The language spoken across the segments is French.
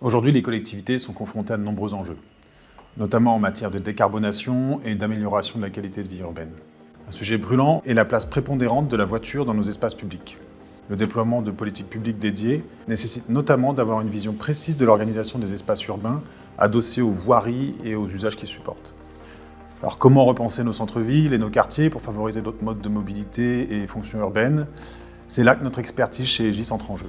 Aujourd'hui, les collectivités sont confrontées à de nombreux enjeux, notamment en matière de décarbonation et d'amélioration de la qualité de vie urbaine. Un sujet brûlant est la place prépondérante de la voiture dans nos espaces publics. Le déploiement de politiques publiques dédiées nécessite notamment d'avoir une vision précise de l'organisation des espaces urbains adossés aux voiries et aux usages qu'ils supportent. Alors comment repenser nos centres-villes et nos quartiers pour favoriser d'autres modes de mobilité et fonctions urbaines? C'est là que notre expertise chez Egis entre en jeu.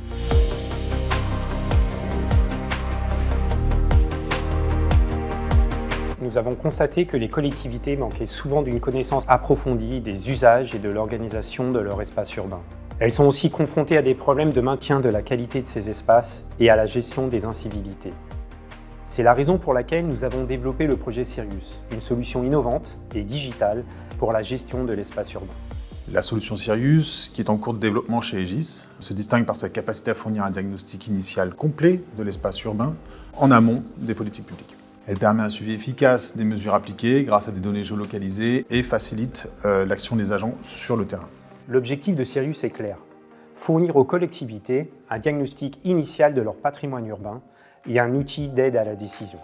Nous avons constaté que les collectivités manquaient souvent d'une connaissance approfondie des usages et de l'organisation de leur espace urbain. Elles sont aussi confrontées à des problèmes de maintien de la qualité de ces espaces et à la gestion des incivilités. C'est la raison pour laquelle nous avons développé le projet Sirius, une solution innovante et digitale pour la gestion de l'espace urbain. La solution Sirius, qui est en cours de développement chez Egis, se distingue par sa capacité à fournir un diagnostic initial complet de l'espace urbain en amont des politiques publiques. Elle permet un suivi efficace des mesures appliquées grâce à des données géolocalisées et facilite l'action des agents sur le terrain. L'objectif de Sirius est clair: fournir aux collectivités un diagnostic initial de leur patrimoine urbain et un outil d'aide à la décision.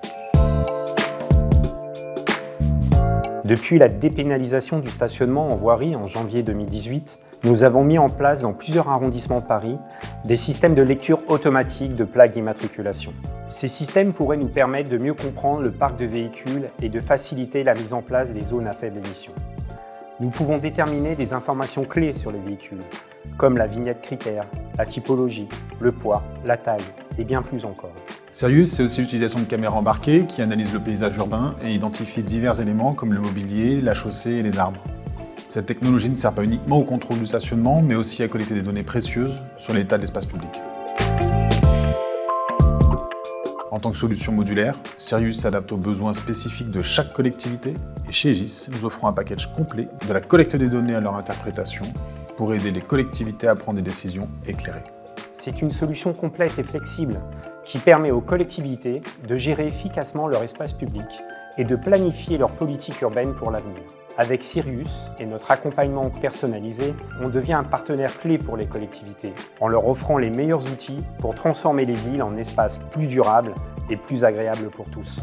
Depuis la dépénalisation du stationnement en voirie en janvier 2018, nous avons mis en place dans plusieurs arrondissements de Paris des systèmes de lecture automatique de plaques d'immatriculation. Ces systèmes pourraient nous permettre de mieux comprendre le parc de véhicules et de faciliter la mise en place des zones à faible émission. Nous pouvons déterminer des informations clés sur les véhicules, comme la vignette critère, la typologie, le poids, la taille et bien plus encore. Sirius, c'est aussi l'utilisation de caméras embarquées qui analysent le paysage urbain et identifient divers éléments comme le mobilier, la chaussée et les arbres. Cette technologie ne sert pas uniquement au contrôle du stationnement, mais aussi à collecter des données précieuses sur l'état de l'espace public. En tant que solution modulaire, Sirius s'adapte aux besoins spécifiques de chaque collectivité et chez Egis, nous offrons un package complet de la collecte des données à leur interprétation pour aider les collectivités à prendre des décisions éclairées. C'est une solution complète et flexible qui permet aux collectivités de gérer efficacement leur espace public et de planifier leur politique urbaine pour l'avenir. Avec Sirius et notre accompagnement personnalisé, on devient un partenaire clé pour les collectivités, en leur offrant les meilleurs outils pour transformer les villes en espaces plus durables et plus agréables pour tous.